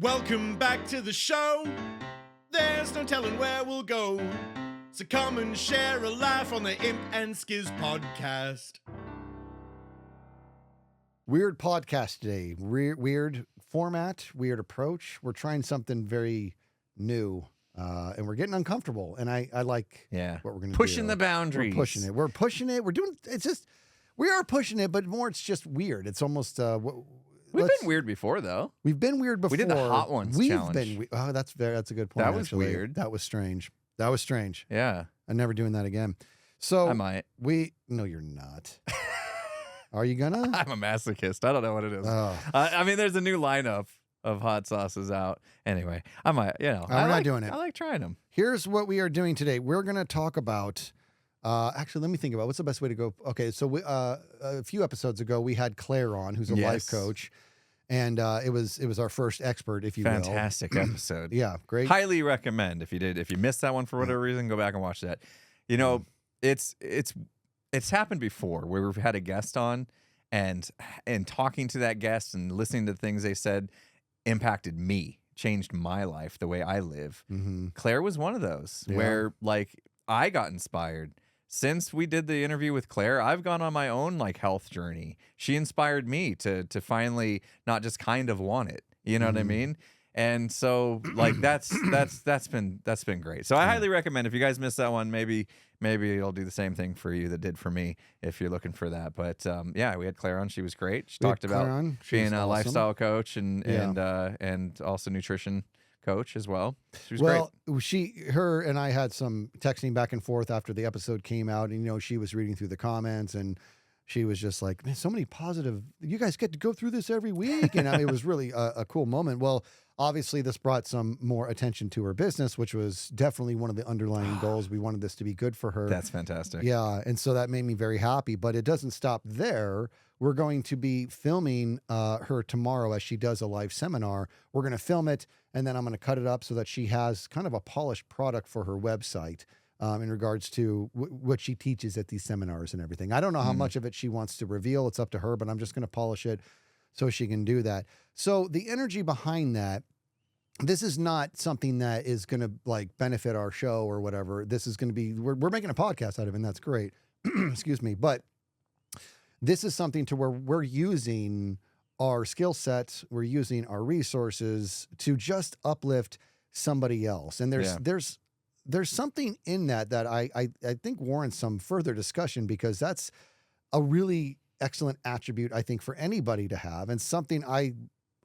Welcome back to the show. There's no telling where we'll go. So come and share a laugh on the Imp and Skizz podcast. Weird podcast today. Weird format, weird approach. We're trying something very new, and we're getting uncomfortable. And I like what we're going to do. Pushing the boundaries. We're pushing it. We're pushing it. We're doing. It's just we are pushing it, but more. It's just weird. It's almost. We've been weird before, though. We've been weird before. We did the Hot Ones challenge. That's a good point. That was actually. weird. That was strange. That was strange. Yeah. I'm never doing that again. So I might. No, you're not. Are you gonna? I'm a masochist. I don't know what it is. Oh. I mean, there's a new lineup of hot sauces out. Anyway, I might, we're not doing it. I like trying them. Here's what we are doing today. We're going to talk about, actually, let me think about what's the best way to go. Okay, so a few episodes ago, we had Claire on, who's a life coach. And it was our first expert, if you will. Fantastic episode. Yeah, great. Highly recommend if you missed that one for whatever reason, go back and watch that. You know, it's happened before where we've had a guest on and talking to that guest and listening to the things they said impacted me, changed my life, the way I live. Mm-hmm. Claire was one of those where like I got inspired. Since we did the interview with Claire, I've gone on my own like health journey. She inspired me to finally not just kind of want it. You know what I mean? And so like that's been great. So I highly recommend if you guys missed that one, maybe it'll do the same thing for you that did for me if you're looking for that. But yeah, we had Claire on. She was great. She talked about being a lifestyle coach and also nutrition coach as well. She was great. Her and I had some texting back and forth after the episode came out, and she was reading through the comments and she was just like, man, so many positive, you guys get to go through this every week. And it was really a cool moment. Well, obviously this brought some more attention to her business, which was definitely one of the underlying goals. We wanted this to be good for her. That's fantastic. Yeah. And so that made me very happy, but it doesn't stop there. We're going to be filming her tomorrow as she does a live seminar. We're going to film it, and then I'm going to cut it up so that she has kind of a polished product for her website in regards to what she teaches at these seminars and everything. I don't know how much of it she wants to reveal. It's up to her, but I'm just going to polish it so she can do that. So the energy behind that, this is not something that is going to like benefit our show or whatever. This is going to be, we're making a podcast out of it, and that's great. Excuse me. But this is something to where we're using our skill sets, we're using our resources to just uplift somebody else. And there's something in that I think warrants some further discussion, because that's a really excellent attribute, I think, for anybody to have, and something I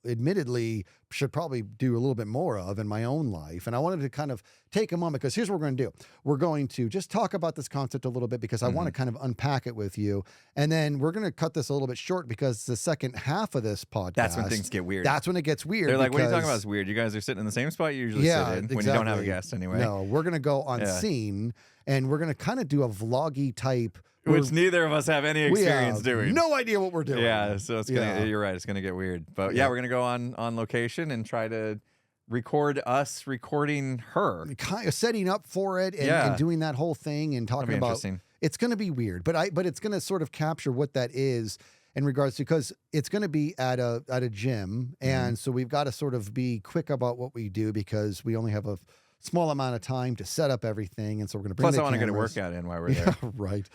admittedly should probably do a little bit more of in my own life. And I wanted to kind of take a moment, because here's what we're going to do. We're going to just talk about this concept a little bit, because I want to kind of unpack it with you. And then we're going to cut this a little bit short, because the second half of this podcast, that's when things get weird. That's when it gets weird. They're like, what are you talking about? It's weird. You guys are sitting in the same spot you usually sit in when you don't have a guest anyway. No, we're going to go on scene, and we're going to kind of do a vloggy type, which neither of us have any experience doing. No idea what we're doing. Yeah, so it's gonna. You're right. It's gonna get weird. But yeah, we're gonna go on location and try to record us recording her, kind of setting up for it and doing that whole thing and talking about. It's gonna be weird, but it's gonna sort of capture what that is in regards to, because it's gonna be at a gym, and so we've got to sort of be quick about what we do, because we only have a small amount of time to set up everything, and so we're gonna bring. Plus, I want to get a workout in while we're there. Right.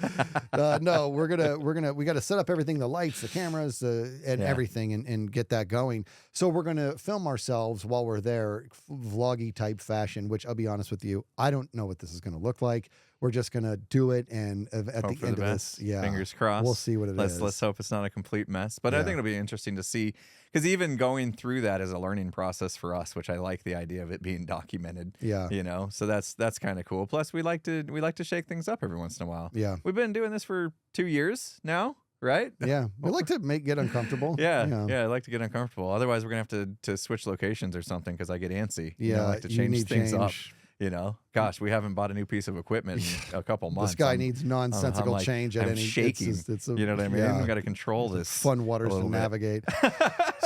No, we got to set up everything, the lights, the cameras, and everything, and get that going. So we're gonna film ourselves while we're there, vloggy type fashion. Which I'll be honest with you, I don't know what this is gonna look like. We're just gonna do it, and at the end of this, fingers crossed. We'll see what it is. Let's hope it's not a complete mess. But I think it'll be interesting to see, because even going through that is a learning process for us, which I like the idea of it being documented. Yeah, so that's kind of cool. Plus, we like to shake things up every once in a while. Yeah, we've been doing this for 2 years now. Right? Yeah. We like to get uncomfortable. Yeah. I like to get uncomfortable. Otherwise, we're going to have to switch locations or something, because I get antsy. Yeah. I like to change things up. Gosh, we haven't bought a new piece of equipment in a couple months. This guy needs nonsensical change at I'm any shaking. You know what I mean? Yeah. We've got to control this. Fun waters to navigate.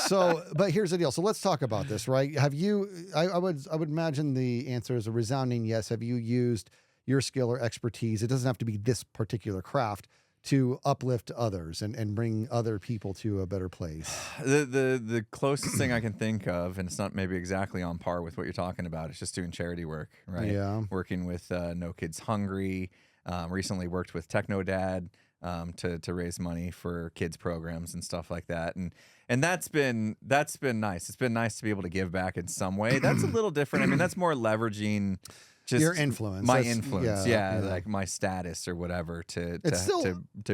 So, but here's the deal. So let's talk about this, right? Have you, I would imagine the answer is a resounding yes. Have you used your skill or expertise? It doesn't have to be this particular craft to uplift others and bring other people to a better place? The closest thing I can think of, and it's not maybe exactly on par with what you're talking about, it's just doing charity work, right? Yeah. Working with No Kids Hungry. Recently worked with Techno Dad to raise money for kids programs and stuff like that. And that's been nice. It's been nice to be able to give back in some way. That's a little different. I mean, that's more leveraging just Your influence. my That's- influence, yeah, like my status or whatever to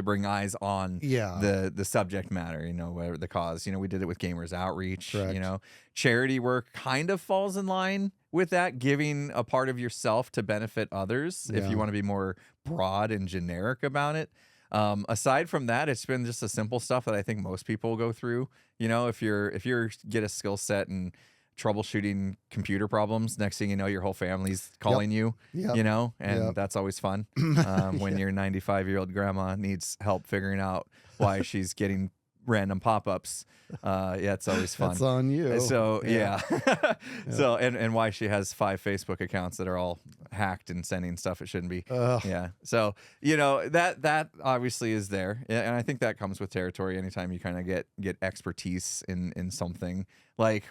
bring eyes on the subject matter, you know, whatever the cause. You know, we did it with Gamers Outreach. Correct. You know, charity work kind of falls in line with that, giving a part of yourself to benefit others. If you want to be more broad and generic about it. Aside from that, it's been just the simple stuff that I think most people go through. You know, if you're get a skill set and troubleshooting computer problems, next thing you know, your whole family's calling you, you know, and that's always fun. When your 95-year-old grandma needs help figuring out why she's getting random pop-ups. It's always fun. That's on you. So so and why she has 5 Facebook accounts that are all hacked and sending stuff it shouldn't be. Yeah. So, you know, that obviously is there. And I think that comes with territory anytime you kind of get expertise in something. Like,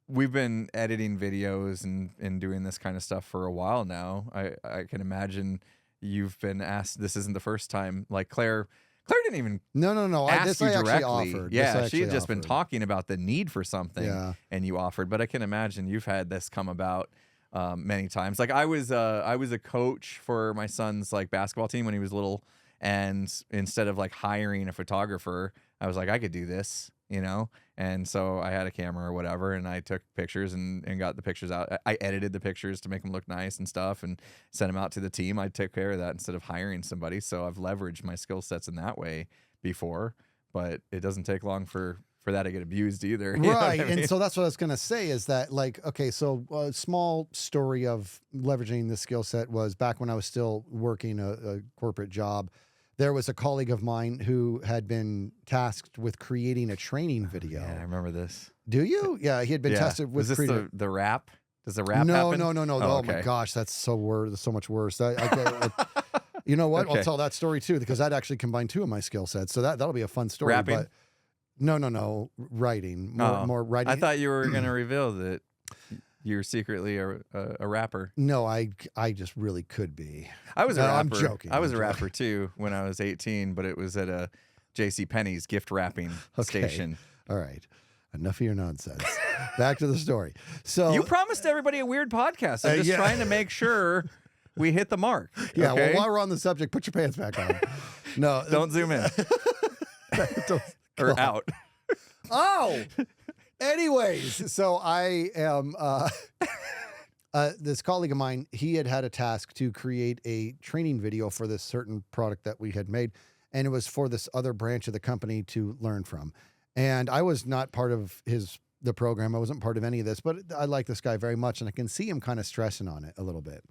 we've been editing videos and doing this kind of stuff for a while now. I can imagine you've been asked, this isn't the first time. Like Claire didn't even No. ask you I actually directly. offered. Yeah, she had just been talking about the need for something, and you offered. But I can imagine you've had this come about many times. Like I was a coach for my son's like basketball team when he was little, and instead of like hiring a photographer, I was like, I could do this, you know? And so I had a camera or whatever, and I took pictures and got the pictures out. I edited the pictures to make them look nice and stuff and sent them out to the team. I took care of that instead of hiring somebody. So I've leveraged my skill sets in that way before, but it doesn't take long for that to get abused either. You know what I mean? And so that's what I was going to say is that, like, okay, so a small story of leveraging the skill set was back when I was still working a corporate job. There was a colleague of mine who had been tasked with creating a training video. Yeah, I remember this. Do you? Yeah, he had been tasked with Was this creating the rap? Does the rap no, happen? No. Oh my gosh, that's so much worse. You know what? Okay. I'll tell that story too, because that actually combined 2 of my skill sets. So that'll be a fun story. Rapping? But no. Writing. More writing. I thought you were going to reveal that you're secretly a rapper. No, I just really could be. I was a rapper. I'm joking. I was a rapper too when I was 18, but it was at a J.C. Penney's gift wrapping station. All right. Enough of your nonsense. Back to the story. So you promised everybody a weird podcast. I'm just trying to make sure we hit the mark. Yeah, okay? well, while we're on the subject, put your pants back on. No. Don't zoom in. Or out. Oh! Anyways, so I am this colleague of mine, he had a task to create a training video for this certain product that we had made, and it was for this other branch of the company to learn from. And I was not part of the program. I wasn't part of any of this, but I like this guy very much, and I can see him kind of stressing on it a little bit.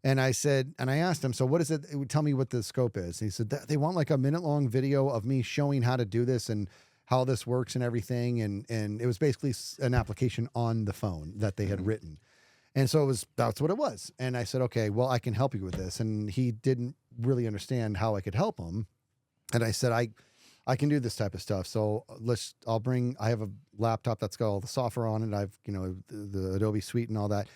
And I asked him, so what is it? Tell me what the scope is. And he said, they want like a minute-long video of me showing how to do this and how this works and everything. And it was basically an application on the phone that they had written. And so that's what it was. And I said, okay, well, I can help you with this. And he didn't really understand how I could help him. And I said, I can do this type of stuff. So I have a laptop that's got all the software on it. I've, the Adobe Suite and all that.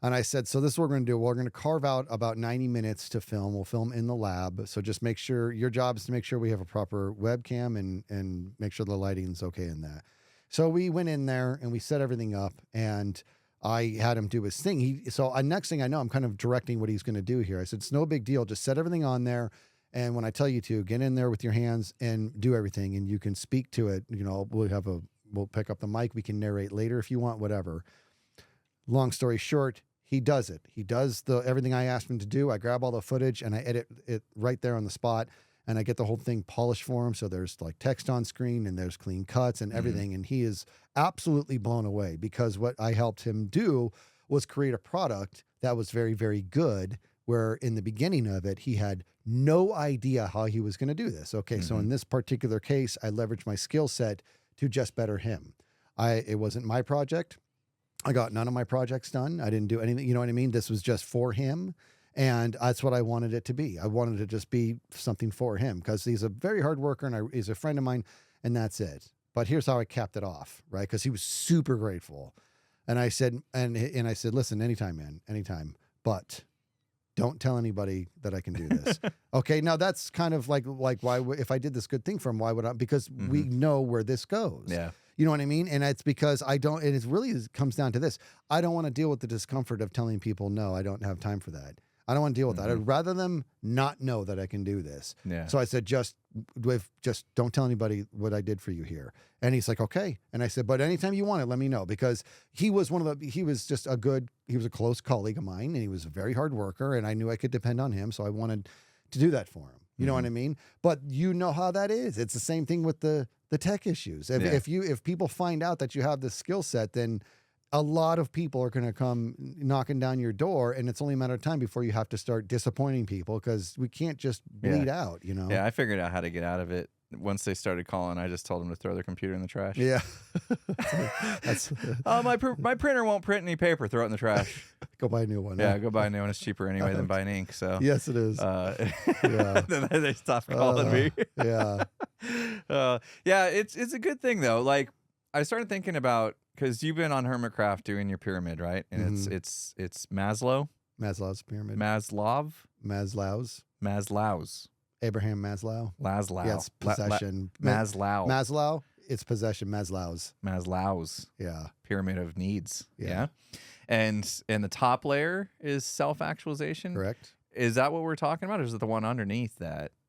And I said, so this is what we're going to do. We're going to carve out about 90 minutes to film. We'll film in the lab. So just make sure your job is to make sure we have a proper webcam and make sure the lighting's okay in that. So we went in there and we set everything up, and I had him do his thing. Next thing I know, I'm kind of directing what he's going to do here. I said, it's no big deal. Just set everything on there. And when I tell you to, get in there with your hands and do everything, and you can speak to it. We'll pick up the mic. We can narrate later if you want, whatever. Long story short, he does it. He does everything I asked him to do. I grab all the footage and I edit it right there on the spot, and I get the whole thing polished for him. So there's like text on screen and there's clean cuts and everything. And he is absolutely blown away, because what I helped him do was create a product that was very, very good, where in the beginning of it, he had no idea how he was going to do this. Okay. So in this particular case, I leveraged my skill set to just better him. It wasn't my project. I got none of my projects done. I didn't do anything. You know what I mean? This was just for him. And that's what I wanted it to be. I wanted it to just be something for him because he's a very hard worker and he's a friend of mine, and that's it. But here's how I capped it off, right? Because he was super grateful. And I said, and I said, listen, anytime, man, anytime. But don't tell anybody that I can do this. Okay, now that's kind of like why if I did this good thing for him, why would I? Because we know where this goes. Yeah. You know what I mean? And it's because I don't, and it really comes down to this. I don't want to deal with the discomfort of telling people, no, I don't have time for that. I don't want to deal with that. I'd rather them not know that I can do this. Yeah. So I said, just don't tell anybody what I did for you here. And he's like, okay. And I said, but anytime you want it, let me know, because he was he was a close colleague of mine, and he was a very hard worker, and I knew I could depend on him. So I wanted to do that for him. You know what I mean? But you know how that is. It's the same thing with the tech issues. If people find out that you have this skill set, then a lot of people are going to come knocking down your door, and it's only a matter of time before you have to start disappointing people, because we can't just bleed out, you know? Yeah, I figured out how to get out of it. Once they started calling, I just told them to throw their computer in the trash. Yeah. Oh, my printer won't print any paper. Throw it in the trash. Go buy a new one. Yeah, go buy a new one. It's cheaper anyway than buying ink. So yes, it is. Yeah. Then they stopped calling me. Yeah. Yeah, it's a good thing though. Like, I started thinking about, because you've been on Hermitcraft doing your pyramid, right? And it's Maslow. Maslow's pyramid. Maslow's. Abraham Maslow. Laszlo. Yeah, it's possession. Maslow. Maslow. It's possession. Maslow's. Yeah. Pyramid of needs. Yeah. And the top layer is self-actualization. Correct. Is that what we're talking about, or is it the one underneath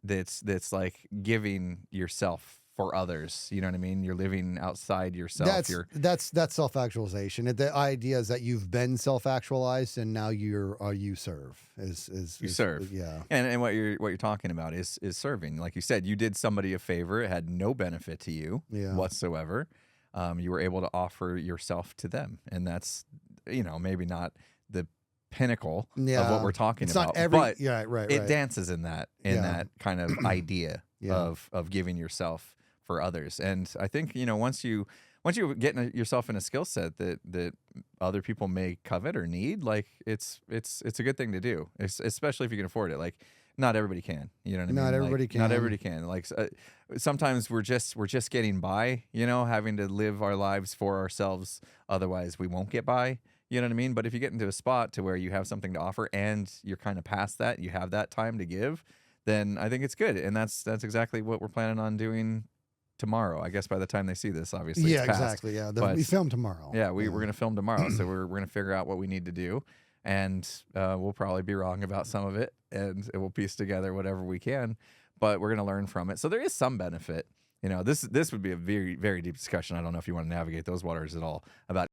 that's like giving yourself for others? You know what I mean? You're living outside yourself. That's self-actualization. The idea is that you've been self-actualized, and now you serve. You serve. Yeah. And what you're talking about is serving. Like you said, you did somebody a favor. It had no benefit to you whatsoever. You were able to offer yourself to them, and that's, maybe not the pinnacle of what we're talking about. But it dances in that kind of idea of giving yourself for others. And I think, once you get yourself in a skill set that other people may covet or need, like it's a good thing to do, especially if you can afford it. Like, not everybody can, you know what I mean? Not everybody can. Not everybody can. Like, sometimes we're just getting by, having to live our lives for ourselves. Otherwise we won't get by. You know what I mean? But if you get into a spot to where you have something to offer and you're kind of past that, you have that time to give, then I think it's good. And that's exactly what we're planning on doing tomorrow. I guess by the time they see this, obviously. Yeah, it's past. Exactly. Yeah. We film tomorrow. Yeah, we're going to film tomorrow. So we're going to figure out what we need to do. And we'll probably be wrong about some of it, and we'll piece together whatever we can. But we're going to learn from it. So there is some benefit. This would be a very, very deep discussion. I don't know if you want to navigate those waters at all about.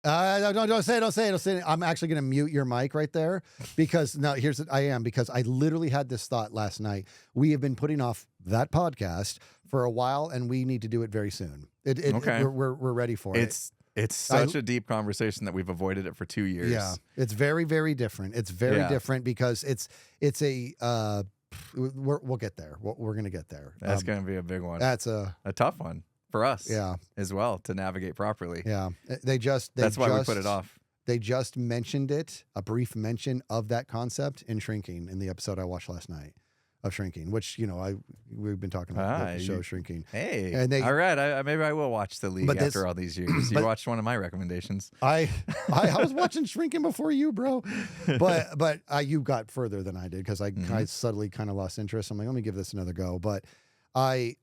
Don't say it. I'm actually going to mute your mic right there, because because I literally had this thought last night. We have been putting off that podcast for a while, and we need to do it very soon. Okay. We're ready for it. It's such a deep conversation that we've avoided it for 2 years. Yeah, it's very, very different. It's very different because it's a we'll get there. We're going to get there. That's going to be a big one. That's a tough one for us, as well, to navigate properly. Yeah, that's why we put it off. They just mentioned it, a brief mention of that concept in Shrinking, in the episode I watched last night of Shrinking, which we've been talking about the show Shrinking. Hey, and all right, maybe I will watch The League after all these years. You watched one of my recommendations. I was watching Shrinking before you, bro, but you got further than I did, because I suddenly kind of lost interest. I'm like, let me give this another go. But I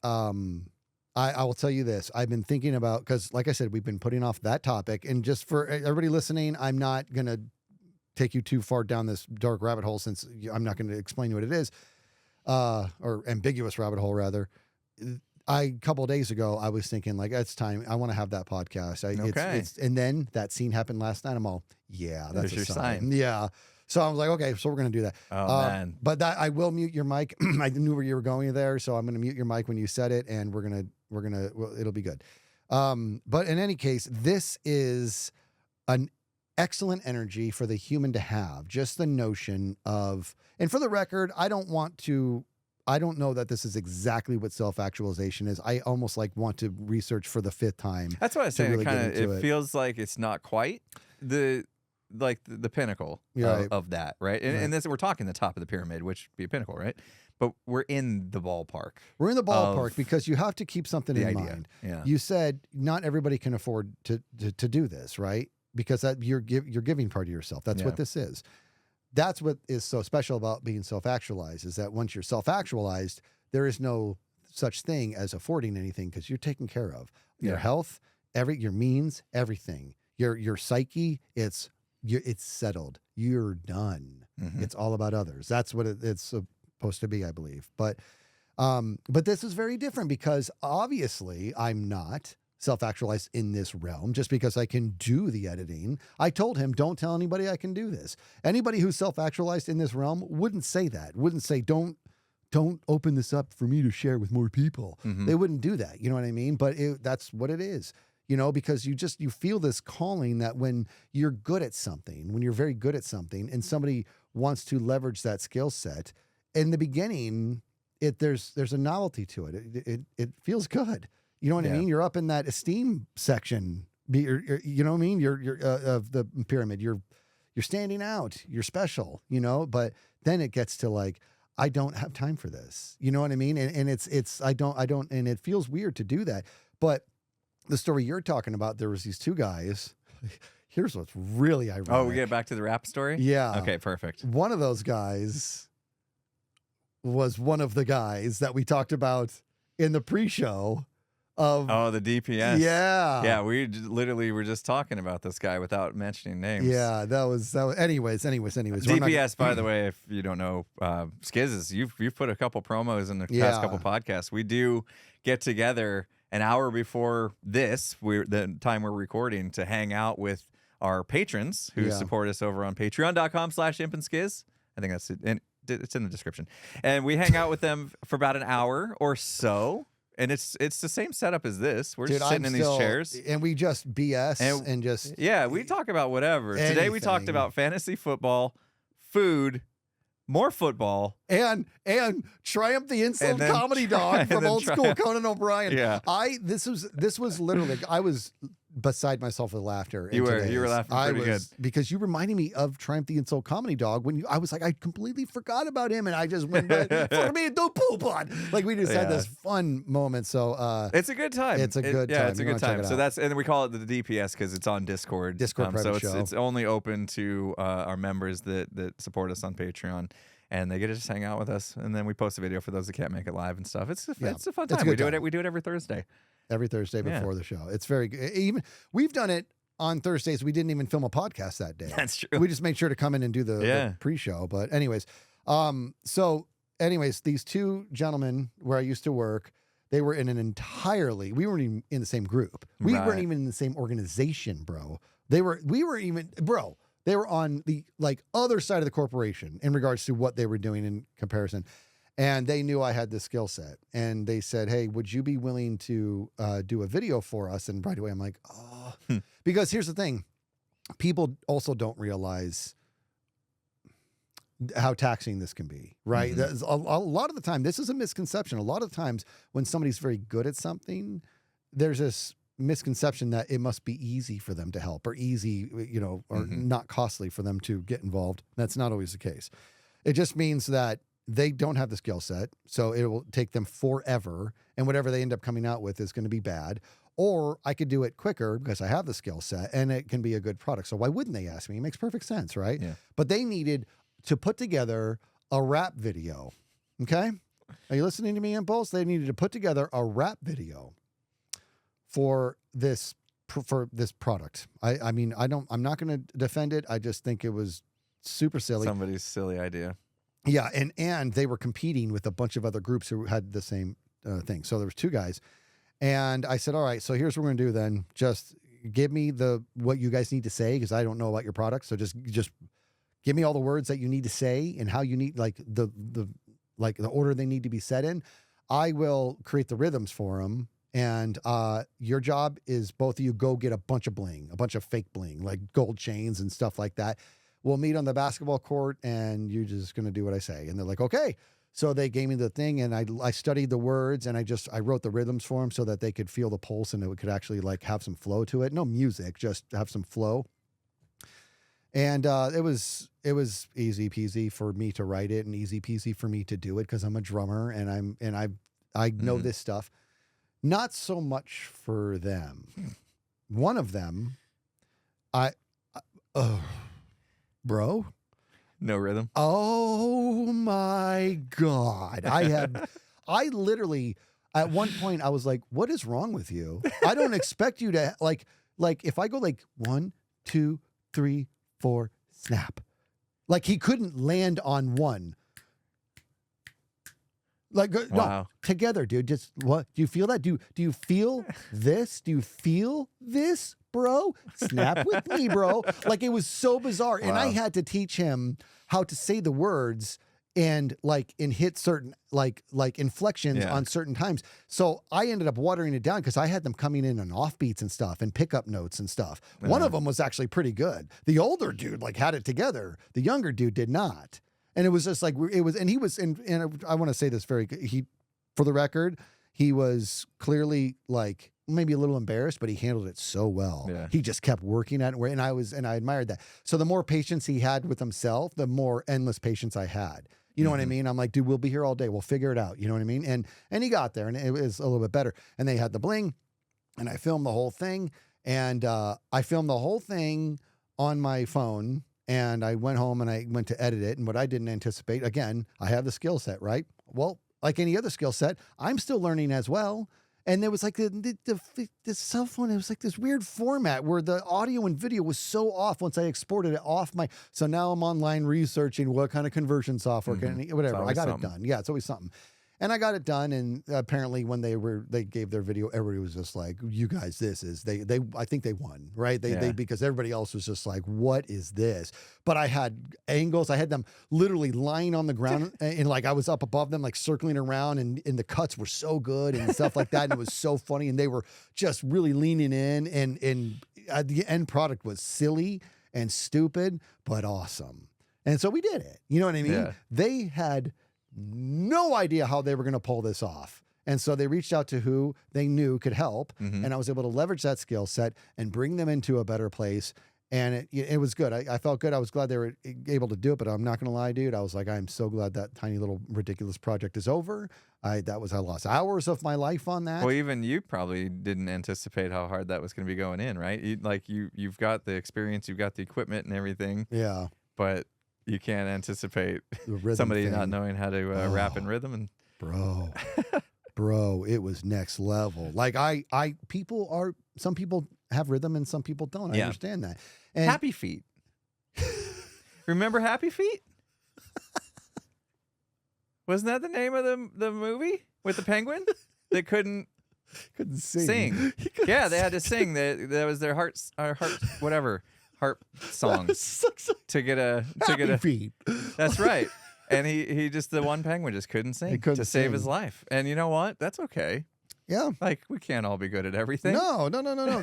will tell you this. I've been thinking about, because like I said, we've been putting off that topic. And just for everybody listening, I'm not going to take you too far down this dark rabbit hole, since I'm not going to explain what it is, or ambiguous rabbit hole, rather. A couple of days ago, I was thinking, like, it's time. I want to have that podcast. And then that scene happened last night. I'm all, that's your a sign. Yeah. So I was like, okay, so we're going to do that. Oh, man. But I will mute your mic. I knew where you were going there, so I'm going to mute your mic when you said it, and it'll be good. But in any case, this is an excellent energy for the human to have. Just the notion of, and for the record, I don't know that this is exactly what self-actualization is. I almost want to research for the 5th time. That's what I was saying. Really it feels like it's not quite like the pinnacle of that, right? And this, we're talking the top of the pyramid, which would be a pinnacle, right? But we're in the ballpark. We're in the ballpark because you have to keep something in mind. Yeah. You said not everybody can afford to do this, right? Because you're giving part of yourself. That's what this is. That's what is so special about being self-actualized, is that once you're self-actualized, there is no such thing as affording anything, because you're taken care of. Your health, your means, everything. Your psyche, it's settled. You're done. It's all about others. That's what it's supposed to be, I believe. But this is very different, because obviously I'm not self-actualized in this realm just because I can do the editing. I told him, don't tell anybody I can do this. Anybody who's self-actualized in this realm wouldn't say that, wouldn't say, don't open this up for me to share with more people. They wouldn't do that. You know what I mean? But that's what it is, you know, because you feel this calling that when you're good at something, when you're very good at something and somebody wants to leverage that skill set, in the beginning, there's a novelty to it. It feels good. You know what I mean? You're up in that esteem section. You know what I mean? You're of the pyramid. You're standing out. You're special. You know. But then it gets to like, I don't have time for this. You know what I mean? And it's I don't, and it feels weird to do that. But the story you're talking about, there was these two guys. Here's what's really ironic. Oh, we get back to the rap story? Yeah. Okay, perfect. One of those guys was one of the guys that we talked about in the pre-show of the DPS. Yeah. We literally were just talking about this guy without mentioning names. Yeah, that was anyways. DPS, by the way, if you don't know, Skizz, you've put a couple promos in the past couple podcasts. We do get together an hour before the time we're recording, to hang out with our patrons who support us over on patreon.com/Imp&Skizz. I think that's it. And it's in the description. And we hang out with them for about an hour or so. And it's the same setup as this. We're just sitting in these chairs. And we just BS and just... Yeah, we talk about whatever. Anything. Today we talked about fantasy football, food, more football. And Triumph the Insult Comedy Dog from old school Conan O'Brien. Yeah. This was literally... I was beside myself with laughter. You were laughing pretty good. Because you reminded me of Triumph the Insult Comedy Dog when I was like, I completely forgot about him, and I just went for me don't poop on. Like, we just had this fun moment. So it's a good time. It's a good time. Yeah, it's a good time. So and we call it the DPS because it's on Discord. Private show. It's only open to our members that support us on Patreon. And they get to just hang out with us, and then we post a video for those that can't make it live and stuff. It's a fun time. We do it every Thursday. Every Thursday before the show. It's very good. Even we've done it on Thursdays. We didn't even film a podcast that day. That's true. We just made sure to come in and do the pre-show. But anyways, these two gentlemen where I used to work, they were in we weren't even in the same group. We weren't even in the same organization, bro. They were on the other side of the corporation in regards to what they were doing in comparison. And they knew I had this skill set, and they said, hey, would you be willing to do a video for us? And right away, I'm like, oh, because here's the thing. People also don't realize how taxing this can be, right? A lot of the time, this is a misconception. A lot of times when somebody's very good at something, there's this misconception that it must be easy for them to help, or easy, or not costly for them to get involved. That's not always the case. It just means that they don't have the skill set, so it will take them forever, and whatever they end up coming out with is going to be bad. Or I could do it quicker because I have the skill set, and it can be a good product. So why wouldn't they ask me? It makes perfect sense, right? Yeah. But they needed to put together a rap video. Okay? Are you listening to me, Impulse? They needed to put together a rap video for this product. I'm not going to defend it. I just think it was super silly. Somebody's silly idea. Yeah, and they were competing with a bunch of other groups who had the same thing. So there was two guys, and I said, all right, so here's what we're going to do then. Just give me what you guys need to say, because I don't know about your product. So just give me all the words that you need to say and how you need, the order they need to be said in. I will create the rhythms for them. And your job is both of you go get a bunch of bling, a bunch of fake bling, like gold chains and stuff like that. We'll meet on the basketball court, and you're just going to do what I say. And they're like, okay. So they gave me the thing, and I studied the words, and I wrote the rhythms for them so that they could feel the pulse, and it could actually have some flow to it. No music, just have some flow. And it was easy peasy for me to write it and easy peasy for me to do it because I'm a drummer and I know this stuff. Not so much for them. One of them, bro. No rhythm. Oh my God. I literally, at one point I was like, what is wrong with you? I don't expect you to like if I go like 1, 2, 3, 4, snap. Like he couldn't land on one. Like, Wow. no, together, dude. Just what? Do you feel that? Do you feel this? Do you feel this, bro? Snap with me, bro. Like it was so bizarre. And I had to teach him how to say the words and hit certain like inflections on certain times. So I ended up watering it down because I had them coming in on offbeats and stuff and pickup notes and stuff. One of them was actually pretty good. The older dude like had it together. The younger dude did not. And it was just like, and I want to say this for the record, he was clearly like maybe a little embarrassed, but he handled it so well. Yeah. He just kept working at it. And I admired that. So the more patience he had with himself, the more endless patience I had. You know what I mean? I'm like, dude, we'll be here all day. We'll figure it out. You know what I mean? And he got there and it was a little bit better. And they had the bling and I filmed the whole thing. And I filmed the whole thing on my phone. And I went home and I went to edit it. And what I didn't anticipate, again, I have the skill set, right? Well, like any other skill set, I'm still learning as well. And there was like the cell phone, it was like this weird format where the audio and video was so off once I exported it off so now I'm online researching what kind of conversion software whatever. I got it done. Yeah, it's always something. And I got it done, and apparently when they gave their video, everybody was just like, "You guys, this is I think they won, right? They because everybody else was just like, what is this?" But I had angles, I had them literally lying on the ground, and like I was up above them, like circling around, and the cuts were so good and stuff like that, and it was so funny, and they were just really leaning in, and the end product was silly and stupid, but awesome. And so we did it. You know what I mean? Yeah. They had no idea how they were going to pull this off. And so they reached out to who they knew could help. And I was able to leverage that skill set and bring them into a better place. And it was good. I felt good. I was glad they were able to do it, but I'm not going to lie, dude. I was like, I'm so glad that tiny little ridiculous project is over. I lost hours of my life on that. Well, even you probably didn't anticipate how hard that was going to be going in, right? You've got the experience, you've got the equipment and everything. Yeah. But you can't anticipate the somebody thing. not knowing how to rap in rhythm. And bro, it was next level. Like some people have rhythm and some people don't. I understand that. And Happy Feet. Remember Happy Feet? Wasn't that the name of the movie with the penguin that couldn't sing? Yeah, they had to sing. That was their heart song to get a feet. That's right. And he just, the one penguin just couldn't sing to save his life. And you know what? That's okay. Yeah. Like we can't all be good at everything. No.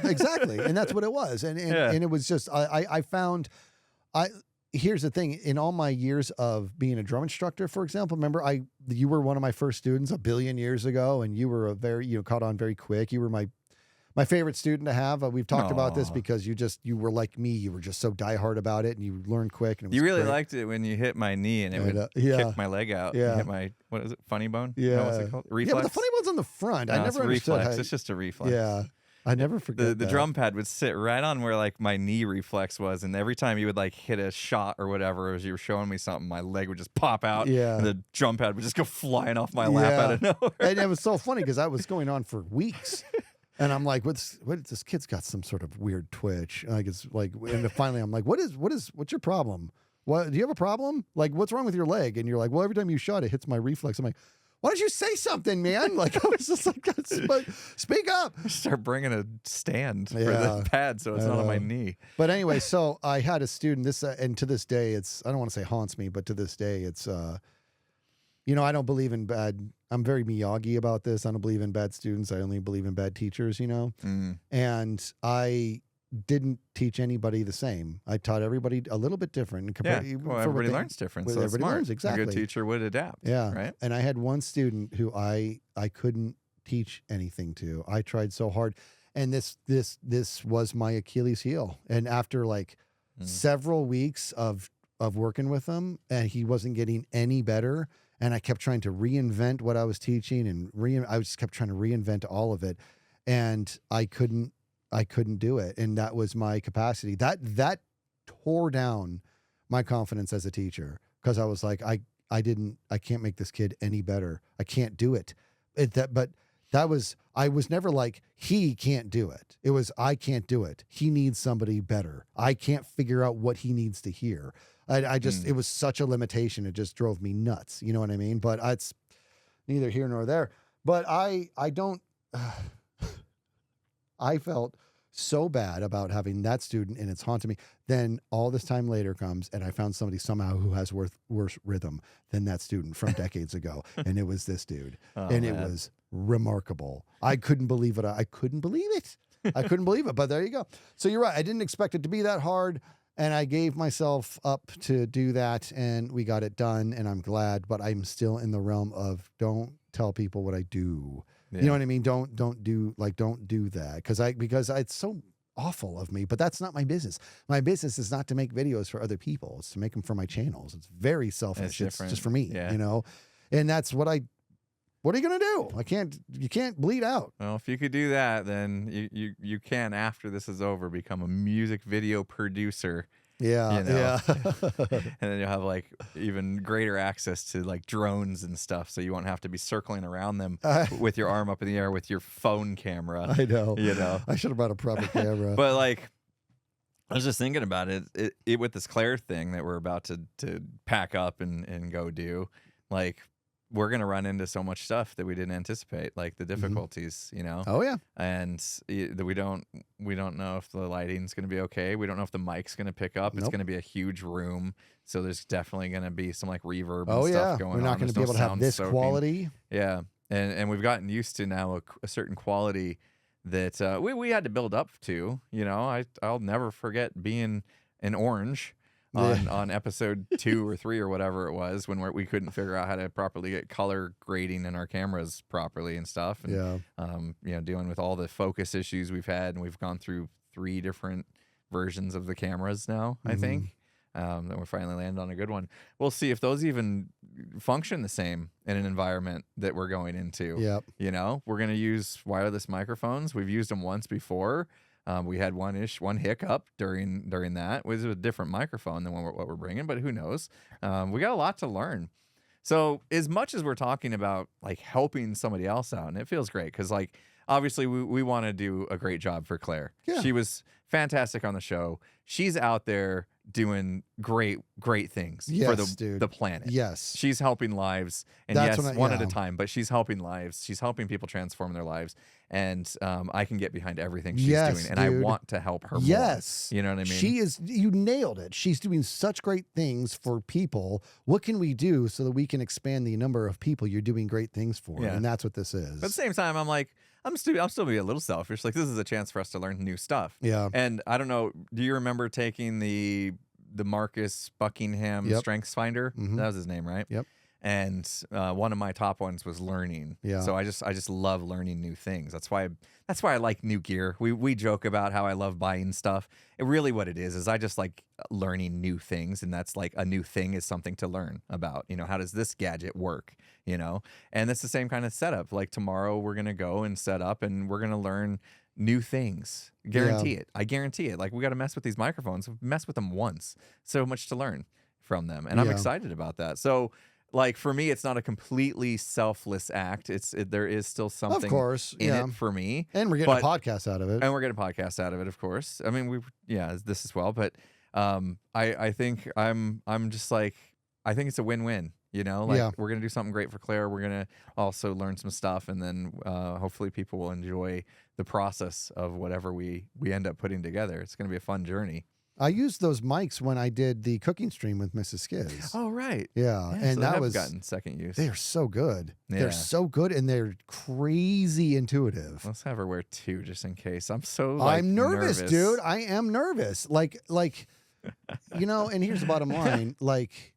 Exactly. And that's what it was. And it was just I found here's the thing, in all my years of being a drum instructor, for example, remember you were one of my first students a billion years ago, and you were caught on very quick. You were my favorite student to have. We've talked about this because you were like me. You were just so diehard about it, and you learned quick. And it was you really great. liked it when you hit my knee and it would kick my leg out. Yeah. Hit my, what is it, funny bone? Yeah. No, what's it called? Reflex? Yeah, but the funny one's on the front. No, I never it's a understood reflex. how. It's just a reflex. Yeah. I never forget the drum pad would sit right on where like my knee reflex was, and every time you would like hit a shot or whatever, as you were showing me something, my leg would just pop out. Yeah. And the drum pad would just go flying off my lap out of nowhere. And it was so funny because that was going on for weeks. And I'm like, this kid's got some sort of weird twitch. Like it's like, and finally I'm like, what's your problem? What, do you have a problem? Like, what's wrong with your leg? And you're like, well, every time you shot, it hits my reflex. I'm like, why don't you say something, man? Like, I was just like, speak up. Start bringing a stand for the pad so it's not on my knee. But anyway, so I had a student, and to this day, I don't want to say haunts me, but to this day, it's, I don't believe in I'm very Miyagi about this. I don't believe in bad students. I only believe in bad teachers, And I didn't teach anybody the same. I taught everybody a little bit different. Well, everybody learns different. So everybody learns, exactly. A good teacher would adapt. Yeah. Right. And I had one student who I couldn't teach anything to. I tried so hard. And this was my Achilles heel. And after like several weeks of working with him, and he wasn't getting any better. And I kept trying to reinvent what I was teaching, and I just kept trying to reinvent all of it, and I couldn't do it. And that was my capacity. That tore down my confidence as a teacher, because I was like, I can't make this kid any better. I can't do it. I was never like, he can't do it. It was, I can't do it. He needs somebody better. I can't figure out what he needs to hear. I just, it was such a limitation. It just drove me nuts. You know what I mean? But it's neither here nor there. But I felt so bad about having that student, and it's haunted me. Then all this time later comes, and I found somebody somehow who has worse rhythm than that student from decades ago. And it was this dude. And it was remarkable. I couldn't believe it. I couldn't believe it. I couldn't believe it. But there you go. So you're right. I didn't expect it to be that hard. And I gave myself up to do that, and we got it done, and I'm glad. But I'm still in the realm of, don't tell people what I do. Yeah. You know what I mean? Don't do that, because it's so awful of me. But that's not my business. My business is not to make videos for other people. It's to make them for my channels. It's very selfish. It's just for me. Yeah. You know, and that's what I. What are you gonna do? You can't bleed out. Well, if you could do that, then you can, after this is over, become a music video producer. Yeah, you know? yeah. And then you'll have like even greater access to like drones and stuff, so you won't have to be circling around them with your arm up in the air with your phone camera. I know. You know, I should have brought a proper camera. But like, I was just thinking about it with this Claire thing that we're about to pack up and go do, like, we're going to run into so much stuff that we didn't anticipate, like the difficulties, you know? Oh, yeah. And we don't know if the lighting's going to be okay. We don't know if the mic's going to pick up. It's going to be a huge room. So there's definitely going to be some like reverb and stuff going on. We're not going to be able to have this quality. Yeah. And we've gotten used to now a certain quality that we had to build up to, you know? I'll never forget being an orange on episode 2 or 3 or whatever it was, when we couldn't figure out how to properly get color grading in our cameras properly and stuff. And, you know, dealing with all the focus issues we've had, and we've gone through 3 different versions of the cameras now, I think. Then we finally landed on a good one. We'll see if those even function the same in an environment that we're going into. Yep. You know, we're going to use wireless microphones. We've used them once before. We had one hiccup during that. It was a different microphone than what we're bringing, but who knows? We got a lot to learn. So as much as we're talking about like helping somebody else out, and it feels great, because like obviously we want to do a great job for Claire. Yeah. She was fantastic on the show. She's out there doing great things for the planet. Yes. She's helping lives, and one at a time, but she's helping lives. She's helping people transform their lives. And I can get behind everything she's doing, and I want to help her more. You know what I mean? You nailed it. She's doing such great things for people. What can we do so that we can expand the number of people you're doing great things for? Yeah. And that's what this is. But at the same time, I'm like, I'll still be a little selfish. Like, this is a chance for us to learn new stuff. Yeah. And I don't know, do you remember taking the Marcus Buckingham Strengths Finder? That was his name, right? Yep. And one of my top ones was learning. Yeah. So I just love learning new things. That's why I like new gear. We joke about how I love buying stuff. Really what it is I just like learning new things, and that's like a new thing is something to learn about. You know, how does this gadget work? You know, and it's the same kind of setup. Like tomorrow we're gonna go and set up, and we're gonna learn new things. Guarantee it. I guarantee it. Like, we got to mess with these microphones. Mess with them once. So much to learn from them, and I'm excited about that. So. Like, for me, it's not a completely selfless act. There is still something in it for me. And we're getting a podcast out of it. And we're getting a podcast out of it, of course. I mean, this as well. But I think I'm just like, I think it's a win-win. You know, like we're going to do something great for Claire. We're going to also learn some stuff. And then hopefully people will enjoy the process of whatever we end up putting together. It's going to be a fun journey. I used those mics when I did the cooking stream with Mrs. Skizz. Oh, right. Yeah. And so that was gotten second use. They're so good. Yeah. They're so good, and they're crazy intuitive. Let's have her wear 2 just in case. I'm so I'm nervous, dude. I am nervous. Like, you know, and here's the bottom line. Like,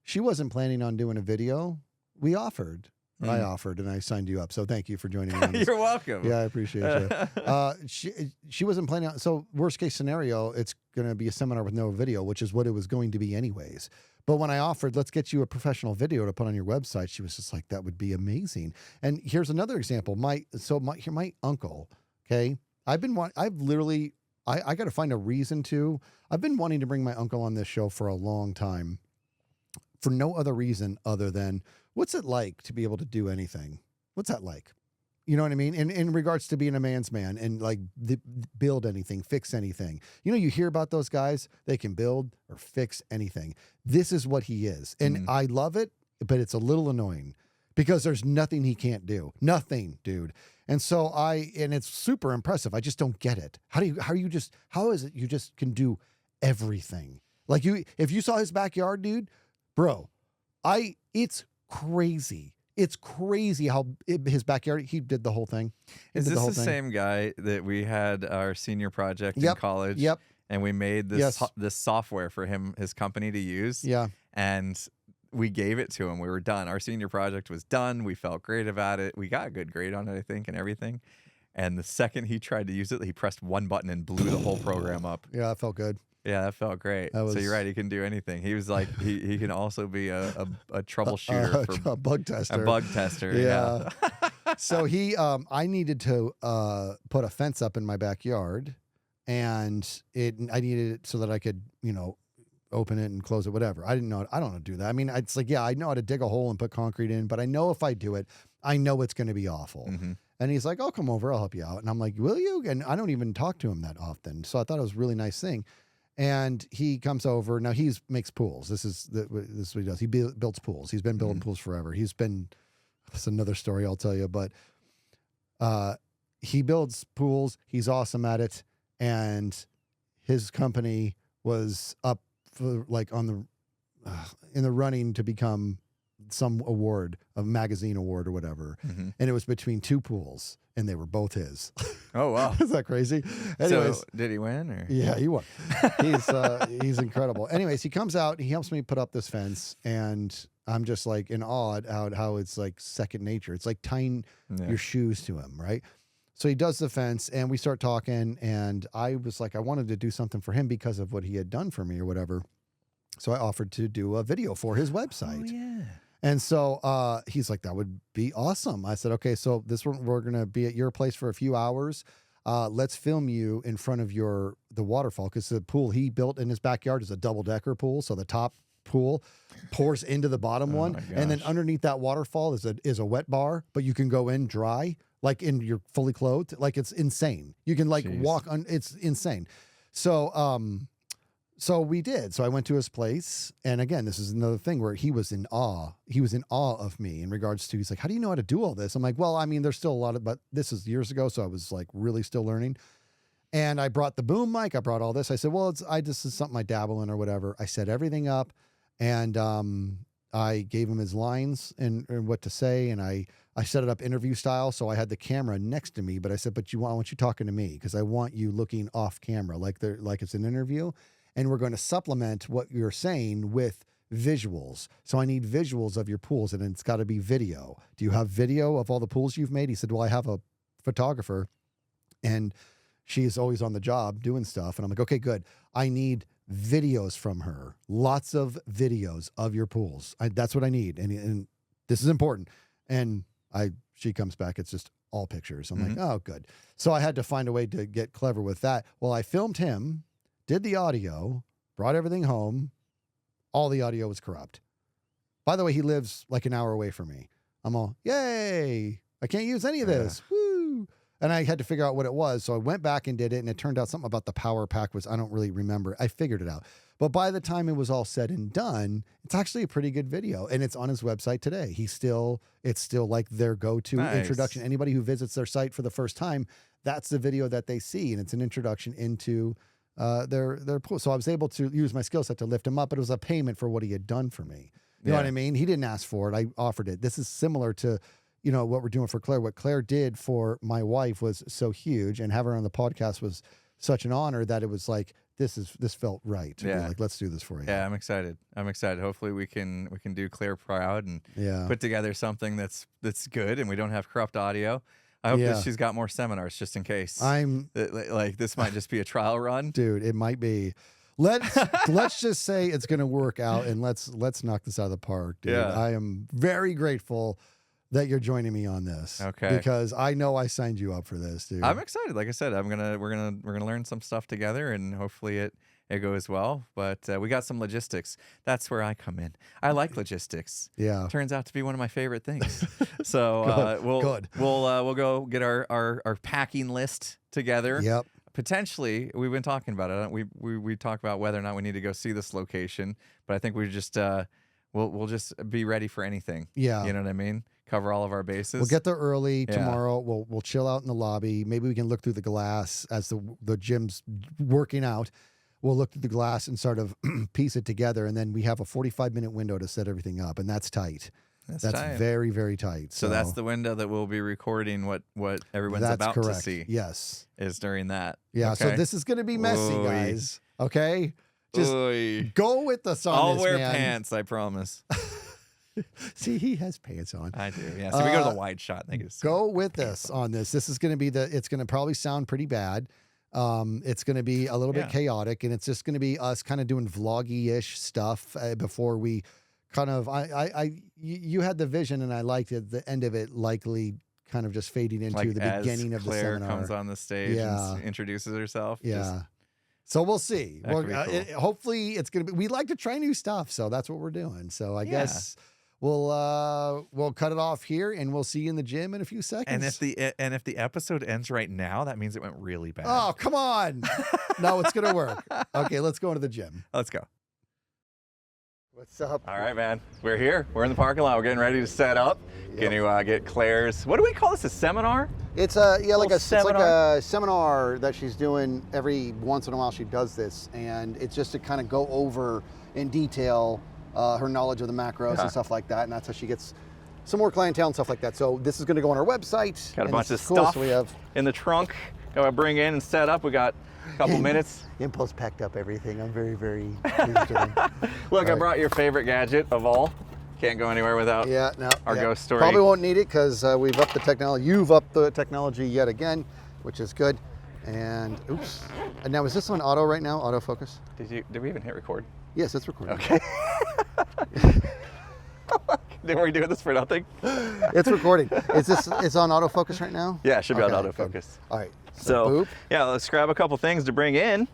she wasn't planning on doing a video. We offered. I offered, and I signed you up. So thank you for joining me on this. You're welcome. Yeah, I appreciate you. She wasn't planning on. So worst case scenario, it's going to be a seminar with no video, which is what it was going to be anyways. But when I offered, let's get you a professional video to put on your website, she was just like, that would be amazing. And here's another example. My uncle. Okay, I got to find a reason to. I've been wanting to bring my uncle on this show for a long time, for no other reason other than what's it like to be able to do anything? What's that like? You know what I mean? In regards to being a man's man and like build anything, fix anything. You know, you hear about those guys, they can build or fix anything. This is what he is. And I love it, but it's a little annoying because there's nothing he can't do. Nothing, dude. And so and it's super impressive. I just don't get it. How is it you just can do everything? Like if you saw his backyard, dude, bro, it's crazy. It's crazy how his backyard, he did the whole thing. Is this the same guy that we had our senior project in college? Yep. And we made this software for his company to use. Yeah. And we gave it to him. We were done. Our senior project was done. We felt great about it. We got a good grade on it, I think, and everything. And the second he tried to use it, he pressed one button and blew the whole program up. Yeah, that felt good. Yeah, that felt great. So you're right. He can do anything. He was like, he can also be a troubleshooter for a bug tester. A bug tester. Yeah. So I needed to put a fence up in my backyard, and I needed it so that I could, open it and close it, whatever. I don't know how to do that. I mean, it's like, yeah, I know how to dig a hole and put concrete in, but I know if I do it, I know it's going to be awful. Mm-hmm. And he's like, "I'll come over. I'll help you out." And I'm like, "Will you?" And I don't even talk to him that often. So I thought it was a really nice thing. And he comes over. Now makes pools. This is what he does. He builds pools. He's been building pools forever. That's another story I'll tell you, but he builds pools. He's awesome at it. And his company was up for in the running to become some award, a magazine award or whatever. Mm-hmm. And it was between two pools, and they were both his. Oh, wow. Is that crazy? Anyways, so did he win? Or? Yeah, he won. He's incredible. Anyways, he comes out, he helps me put up this fence, and I'm just like in awe at how it's like second nature. It's like tying your shoes to him, right? So he does the fence, and we start talking, and I was like, I wanted to do something for him because of what he had done for me or whatever. So I offered to do a video for his website. Oh, yeah. And so he's like, that would be awesome. I said, okay, so we're going to be at your place for a few hours. Let's film you in front of the waterfall, because the pool he built in his backyard is a double-decker pool. So the top pool pours into the bottom one. And then underneath that waterfall is a wet bar, but you can go in dry, like you're fully clothed. Like, it's insane. You can walk on, it's insane. So we did. So I went to his place. And again, this is another thing where he was in awe. He was in awe of me in regards to, he's like, how do you know how to do all this? I'm like, well, I mean, there's still a lot but this is years ago. So I was like really still learning. And I brought the boom mic. I brought all this. I said, well, this is something I dabble in or whatever. I set everything up, and I gave him his lines and what to say. And I set it up interview style. So I had the camera next to me, but I said, I want you talking to me, because I want you looking off camera, like it's an interview. And we're going to supplement what you're saying with visuals. So I need visuals of your pools, and it's got to be video. Do you have video of all the pools you've made? He said, well, I have a photographer, and she's always on the job doing stuff. And I'm like, okay, good. I need videos from her. Lots of videos of your pools. That's what I need. And this is important. And she comes back. It's just all pictures. I'm like, oh, good. So I had to find a way to get clever with that. Well, I filmed him, did the audio, brought everything home. All the audio was corrupt. By the way, he lives like an hour away from me. I'm all, yay, I can't use any of this. Woo. And I had to figure out what it was. So I went back and did it, and it turned out something about the power pack I don't really remember. I figured it out. But by the time it was all said and done, it's actually a pretty good video, and it's on his website today. It's still like their go-to introduction. Anybody who visits their site for the first time, that's the video that they see, and it's an introduction into their pool. So I was able to use my skill set to lift him up, but it was a payment for what he had done for me. You know what I mean? He didn't ask for it. I offered it. This is similar to, what we're doing for Claire. What Claire did for my wife was so huge, and having her on the podcast was such an honor that it was like, this felt right. To be Yeah. like, let's do this for you. Yeah, I'm excited. I'm excited. Hopefully we can do Claire proud and put together something that's good and we don't have corrupt audio. I hope that she's got more seminars just in case. Like this might just be a trial run. Dude, it might be. Let's just say it's gonna work out and let's knock this out of the park, dude. Yeah. I am very grateful that you're joining me on this. Okay. Because I know I signed you up for this, dude. I'm excited. Like I said, we're gonna learn some stuff together, and hopefully it goes well. But we got some logistics. That's where I come in. I like logistics. Yeah. Turns out to be one of my favorite things. So we'll go get our packing list together. Yep. Potentially, we've been talking about it. We talk about whether or not we need to go see this location, but I think we just we'll just be ready for anything. Yeah. You know what I mean? Cover all of our bases. We'll get there early tomorrow. We'll chill out in the lobby. Maybe we can look through the glass as the gym's working out. We'll look through the glass and sort of piece it together, and then we have a 45-minute window to set everything up, and that's tight. That's tight. very, very tight. So that's the window that we'll be recording what everyone's about to see. Yes. Is during that. Yeah, okay. so this is going to be messy, guys. Okay? Just go with us on I'll this, wear man. pants, I promise. See, he has pants on. I do, yeah. So we go to the wide shot. Go with us on this. This is going to be it's going to probably sound pretty bad. It's going to be a little bit chaotic, and it's just going to be us kind of doing vloggy-ish stuff before we kind of, you had the vision and I liked it. The end of it likely kind of just fading into like the beginning of Claire the seminar. comes on the stage and introduces herself. Yeah. So we'll see. Cool. Hopefully it's going to be, we like to try new stuff. So that's what we're doing. So I guess we'll cut it off here and we'll see you in the gym in a few seconds. And if the episode ends right now, that means it went really bad. Oh, come on. No, it's going to work. Okay, let's go into the gym. Let's go. What's up? All right, man. We're here. We're in the parking lot. We're getting ready to set up. Going to get Claire's. What do we call this? A seminar? It's like a seminar that she's doing every once in a while. She does this, and it's just to kind of go over in detail her knowledge of the macros and stuff like that, and that's how she gets some more clientele and stuff like that. So this is going to go on our website. Got a bunch of stuff so we have in the trunk. Got to bring in and set up. We got a couple minutes. Impulse packed up everything. I'm very, very pleased with him. Look, I brought your favorite gadget of all. Can't go anywhere without our ghost story. Probably won't need it because we've upped the technology. You've upped the technology yet again, which is good. And oops. And now is this on auto right now? Autofocus? Did we even hit record? Yes, it's recording. Okay. Were we doing this for nothing? It's recording. It's on autofocus right now? Yeah, it should be on autofocus. Good. All right. So boop. Yeah, let's grab a couple things to bring in.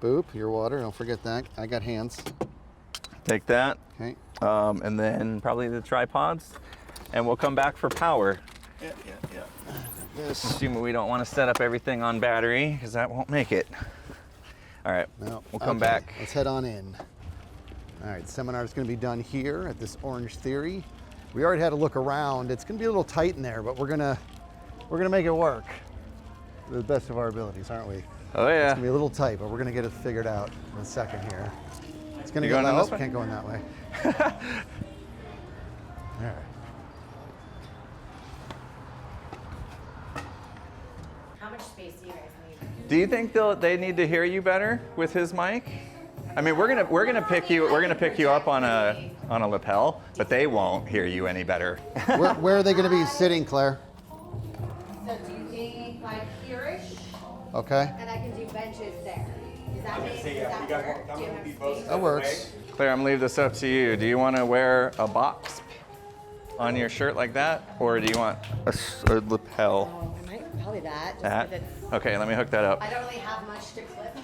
Boop, your water. Don't forget that. I got hands. Take that. Okay. And then probably the tripods, and we'll come back for power. Yeah. Assuming we don't want to set up everything on battery because that won't make it. All right. No. We'll come back. Let's head on in. All right, seminar is going to be done here at this Orange Theory. We already had a look around. It's going to be a little tight in there, but we're gonna make it work to the best of our abilities, aren't we? Oh yeah. It's gonna be a little tight, but we're gonna get it figured out in a second here. It's gonna go that way. Can't go in that way. All right. How much space do you guys need? Do you think they need to hear you better with his mic? I mean, we're gonna pick you up on a lapel, but they won't hear you any better. Where are they gonna be sitting, Claire? So do you think like here-ish? Okay. And I can do benches there. Is that work? Do you have space? That works. Claire, I'm gonna leave this up to you. Do you want to wear a box on your shirt like that, or do you want a lapel? Oh, I might probably that. Just That? 'cause it's, Okay, let me hook that up. I don't really have much to clip.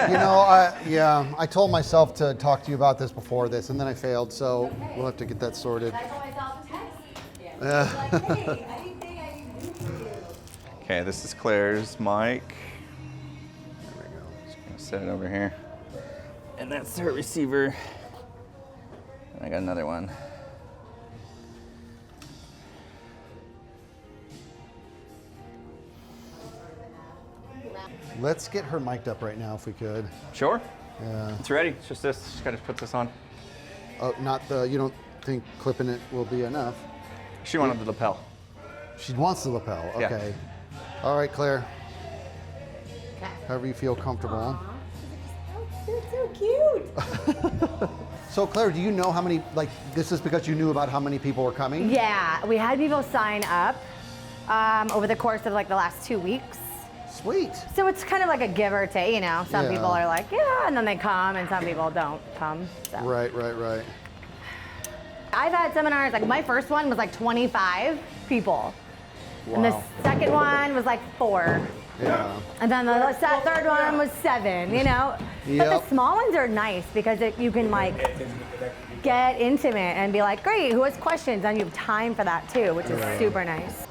You know, I told myself to talk to you about this before this, and then I failed, so we'll have to get that sorted. I told myself to text. Yeah. Like, hey, anything I can do for you. Okay, this is Claire's mic. There we go. Just gonna set it over here. And that's her receiver. And I got another one. Let's get her mic'd up right now if we could. Sure. Yeah. It's ready. It's just this. Just gotta put this on. Oh, you don't think clipping it will be enough? She wanted the lapel. She wants the lapel. Yeah. Okay. All right, Claire. Okay. however you feel comfortable. They're so cute. So Claire, do you know how many, like, this is because you knew about how many people were coming? Yeah, we had people sign up over the course of like the last 2 weeks. Sweet. So it's kind of like a give or take, you know. Some Yeah. people are like, yeah, and then they come, and some people don't come. So. Right. I've had seminars, like my first one was like 25 people. And the Wow. second one was like 4. Yeah. And then the third one was 7, you know? But Yep. the small ones are nice because you can like get intimate and be like, great, who has questions? And you have time for that too, which is super nice.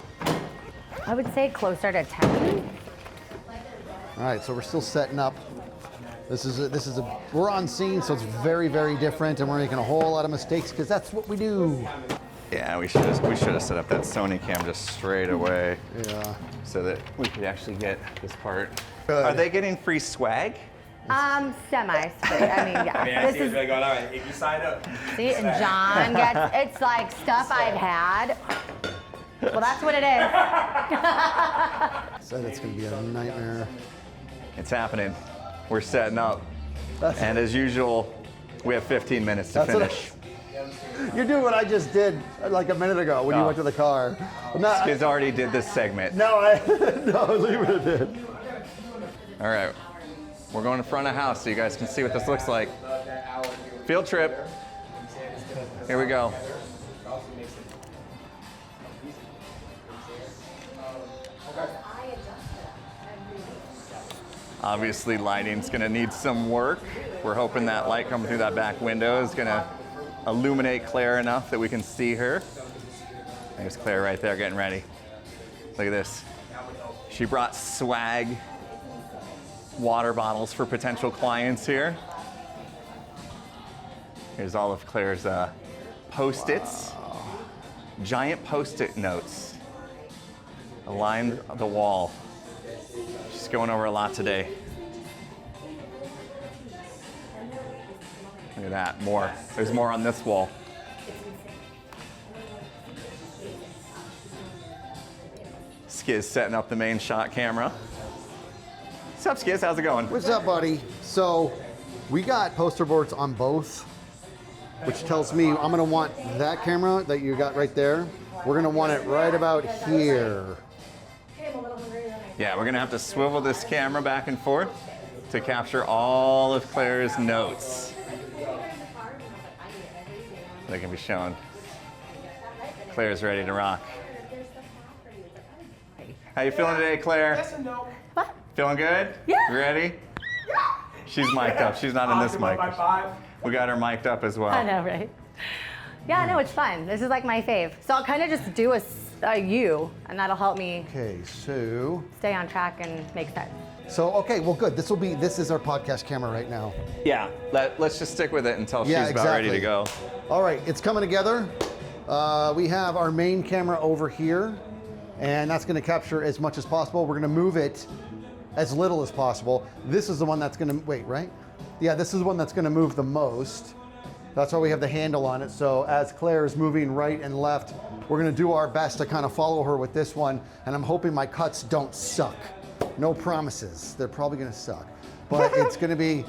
I would say closer to 10. All right, so we're still setting up. We're on scene, so it's very, very different, and we're making a whole lot of mistakes because that's what we do. Yeah, we should have set up that Sony cam just straight away. Yeah. So that we could actually get this part. Good. Are they getting free swag? Semi. I mean, yeah. I see what's really going on. If you sign up, See, and John gets, it's like stuff I've had. Well, that's what it is. Said it's gonna be a nightmare. It's happening. We're setting up. And as usual, we have 15 minutes to That's what finish. You're doing what I just did like a minute ago when you Oh. went to the car. No, Skizz already did this segment. no, leave it at it. All right. We're going in front of house so you guys can see what this looks like. Field trip. Here we go. Obviously, lighting's gonna need some work. We're hoping that light coming through that back window is gonna illuminate Claire enough that we can see her. There's Claire right there getting ready. Look at this. She brought swag, water bottles for potential clients here. Here's all of Claire's Post-its. Giant Post-it notes. Align the wall. She's going over a lot today. Look at that, more. There's more on this wall. Skizz setting up the main shot camera. What's up, Skizz? How's it going? What's up, buddy? So we got poster boards on both, which tells me I'm gonna want that camera that you got right there. We're gonna want it right about here. Yeah, we're gonna have to swivel this camera back and forth to capture all of Claire's notes. They can be shown. Claire's ready to rock. How you feeling today, Claire? yes and no. What? Feeling good? Yeah. You ready? She's mic'd up. She's not in this mic. By 5. We got her mic'd up as well. I know, right? Yeah, no, it's fun. This is like my fave. So I'll kind of just do a U, and that'll help me Okay, so stay on track and make sense. okay, well, good. This is our podcast camera right now. Yeah, let's just stick with it until Yeah, she's about ready to exactly. go. All right, it's coming together. We have our main camera over here, and that's going to capture as much as possible. We're going to move it as little as possible. This is the one that's going to wait, right? Yeah, this is the one that's going to move the most. That's why we have the handle on it. So as Claire is moving right and left, we're going to do our best to kind of follow her with this one, and I'm hoping my cuts don't suck. No promises. They're probably going to suck. But it's going to be,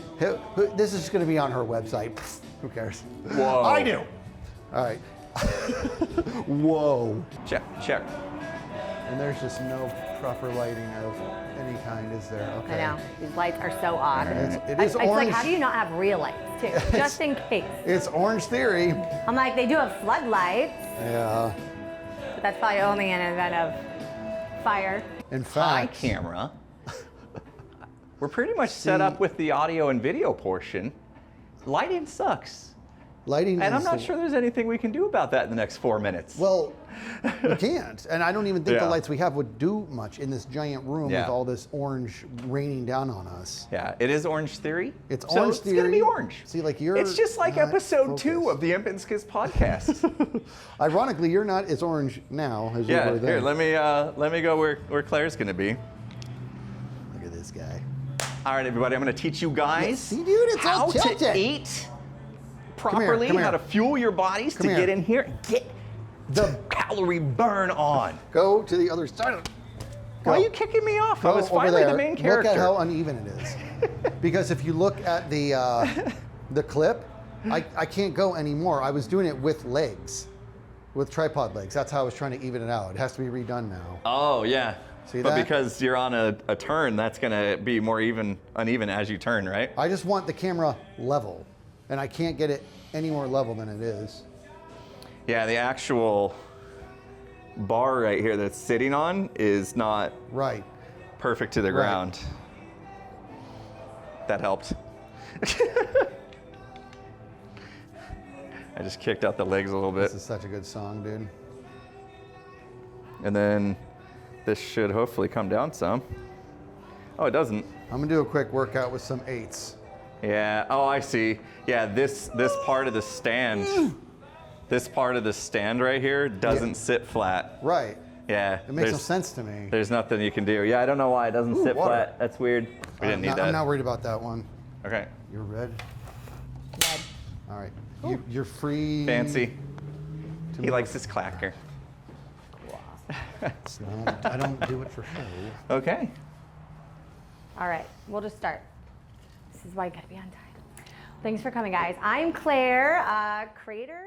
this is just going to be on her website. Pfft, who cares? Whoa. I do. All right. Whoa. Check, check. And there's just no proper lighting of any kind, is there? Okay. I know. These lights are so odd. It is It's like, orange. how do you not have real lights, too? Just in case. It's Orange Theory. I'm like, they do have floodlights, Yeah. but that's probably only an event of fire. In Hi, fact, camera. We're pretty much set up with the audio and video portion. Lighting sucks. lighting And is I'm not the- sure there's anything we can do about that in the next 4 minutes. Well, we can't. And I don't even think the Yeah. lights we have would do much in this giant room Yeah. with all this orange raining down on us. Yeah, it is Orange Theory. It's so Orange it's gonna Theory. be orange. See, like you're It's just like not episode 2 focused. of the Imp and Skizz podcast. Ironically, you're not as orange now as you Yeah, were then. here, let me go where Claire's gonna be. Look at this guy. All right, everybody, I'm gonna teach you guys Yeah, see, dude, it's all how to tilted. eat here, properly, come how here. to fuel your bodies Come to here. get in here, get the calorie burn on. Go to the other side. Why are you kicking me off? I Go was over finally there. the main character. Look at how uneven it is. Because if you look at the clip, I can't go anymore. I was doing it with legs, with tripod legs. That's how I was trying to even it out. It has to be redone now. Oh, yeah. See but that? because you're on a turn, that's going to be more uneven as you turn, right? I just want the camera level, and I can't get it any more level than it is. Yeah, the actual bar right here that's sitting on is not Right. perfect to the Right. ground. That helped. I just kicked out the legs a little bit. This is such a good song, dude. And then this should hopefully come down some. Oh, it doesn't. I'm gonna do a quick workout with some 8s. Yeah, oh, I see. Yeah, this part of the stand, this part of the stand right here doesn't sit flat. Right. Yeah. It makes no sense to me. There's nothing you can do. Yeah, I don't know why it doesn't sit water. flat. That's weird. We didn't need that. I'm not worried about that one. Okay. You're red? Red. All right. You're free. Fancy. to He move. likes his clacker. It's not- I don't do it for show. Okay. All right, we'll just start. This is why you gotta be on time. Thanks for coming, guys. I'm Claire, creator